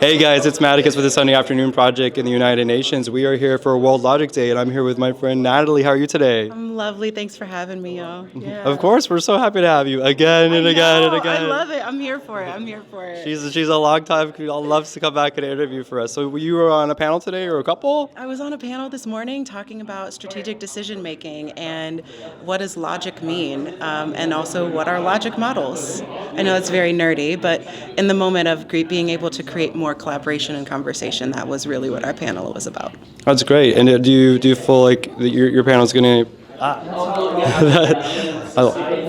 Hey guys, it's Maticus with the Sunday Afternoon Project in the United Nations. We are here for World Logic Day, and I'm here with my friend Natalie. How are you today? I'm lovely. Thanks for having me, y'all. Yeah. Of course, we're so happy to have you again and again and again. I love it. I'm here for it. She's a long time. Loves to come back and interview for us. So you were on a panel today, or a couple? I was on a panel this morning talking about strategic decision making and what does logic mean, and also what are logic models. I know it's very nerdy, but in the moment of being able to create more collaboration and conversation, that was really what our panel was about. That's great. And do you feel like your panel's going to?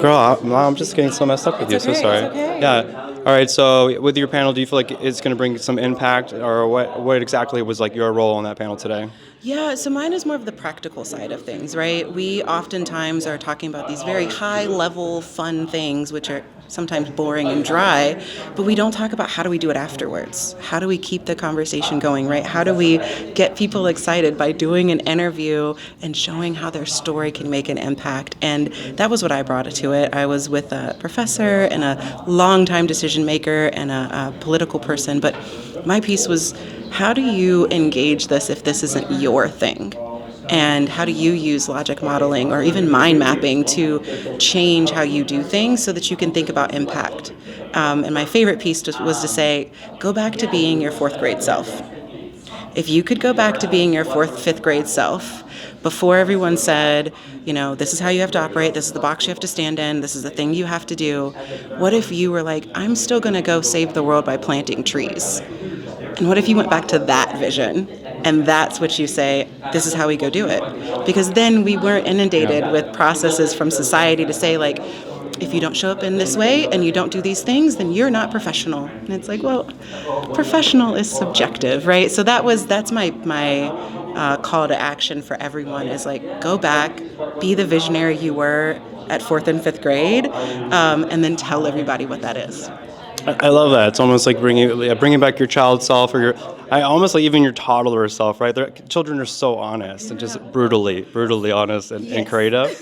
Girl, I'm just getting so messed up with you. It's okay, So sorry. it's okay. Yeah. All right. So with your panel, do you feel like it's going to bring some impact, or what exactly was like your role on that panel today? Yeah, so mine is more of the practical side of things, right? We oftentimes are talking about these very high-level, fun things, which are sometimes boring and dry, but we don't talk about how do we do it afterwards? How do we keep the conversation going, right? How do we get people excited by doing an interview and showing how their story can make an impact? And that was what I brought to it. I was with a professor and a longtime decision maker and a political person, but my piece was, how do you engage this if this isn't your thing? And how do you use logic modeling or even mind mapping to change how you do things so that you can think about impact? And my favorite piece was to say, go back to being your fourth grade self. If you could go back to being your fifth grade self, before everyone said, this is how you have to operate, this is the box you have to stand in, this is the thing you have to do, what if you were like, I'm still going to go save the world by planting trees? And what if you went back to that vision? And that's what you say, this is how we go do it. Because then we weren't inundated with processes from society to say, like, if you don't show up in this way and you don't do these things, then you're not professional. And it's like, well, professional is subjective, right? So that's my call to action for everyone is like, go back, be the visionary you were at fourth and fifth grade, and then tell everybody what that is. I love that. It's almost like bringing back your child self, or almost like even your toddler self, right? Children are so honest and just brutally honest and creative.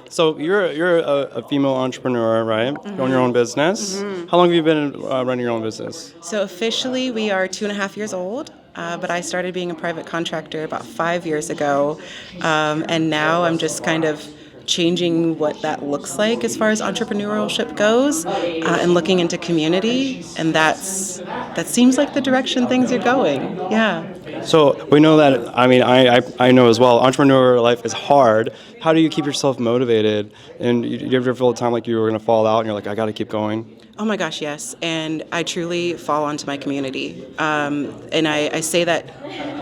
So you're a female entrepreneur, right? Mm-hmm. You own your own business. Mm-hmm. How long have you been running your own business? So officially we are 2.5 years old. But I started being a private contractor about 5 years ago. And now I'm just kind of changing what that looks like as far as entrepreneurship goes, and looking into community, and that seems like the direction things are going. Yeah. So we know that. I mean, I know as well. Entrepreneur life is hard. How do you keep yourself motivated? And you ever feel a time like you were going to fall out, and you're like, I got to keep going? Oh my gosh, yes. And I truly fall onto my community. And I say that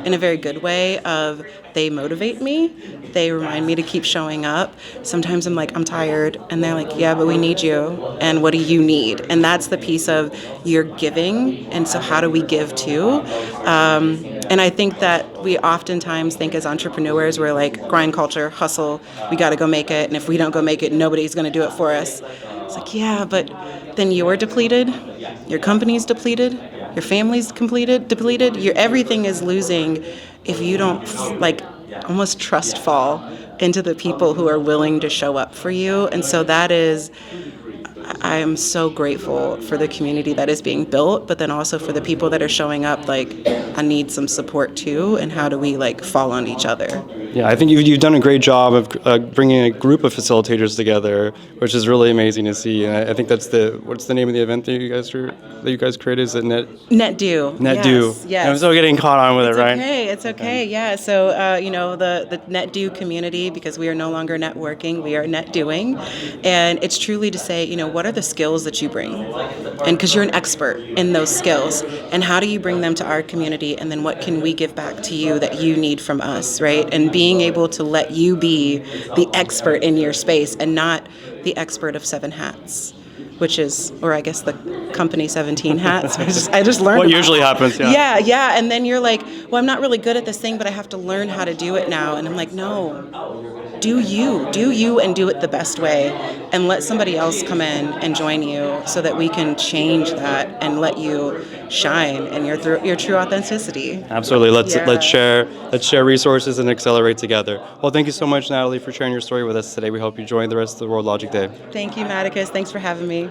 in a very good way of they motivate me. They remind me to keep showing up. Sometimes I'm like, I'm tired. And they're like, yeah, but we need you. And what do you need? And that's the piece of you're giving. And so how do we give too? And I think that we oftentimes think as entrepreneurs, we're like grind culture, hustle. We got to go make it. And if we don't go make it, nobody's going to do it for us. It's like, yeah, but then you're depleted, your company's depleted, your family's depleted, your everything is losing if you don't almost trust fall into the people who are willing to show up for you. And so that is, I am so grateful for the community that is being built, but then also for the people that are showing up like, I need some support too, and how do we fall on each other? Yeah, I think you've done a great job of bringing a group of facilitators together, which is really amazing to see. And I think that's what's the name of the event that you guys created? Is it NetDo? NetDo. Yes. I'm still getting caught on with it, right? It's okay. Yeah. So the NetDo community, because we are no longer networking, we are net doing, and it's truly to say, what are the skills that you bring, and because you're an expert in those skills, and how do you bring them to our community, and then what can we give back to you that you need from us, right? And being able to let you be the expert in your space and not the expert of 7 hats, which is, or I guess the company 17 hats. I just learned what usually happens. Yeah. And then you're like, well, I'm not really good at this thing, but I have to learn how to do it now. And I'm like, no, do you and do it the best way, and let somebody else come in and join you so that we can change that and let you shine in your true authenticity. Absolutely. Let's share resources and accelerate together. Well, thank you so much, Natalie, for sharing your story with us today. We hope you join the rest of the World Logic Day. Thank you, Maticus. Thanks for having me.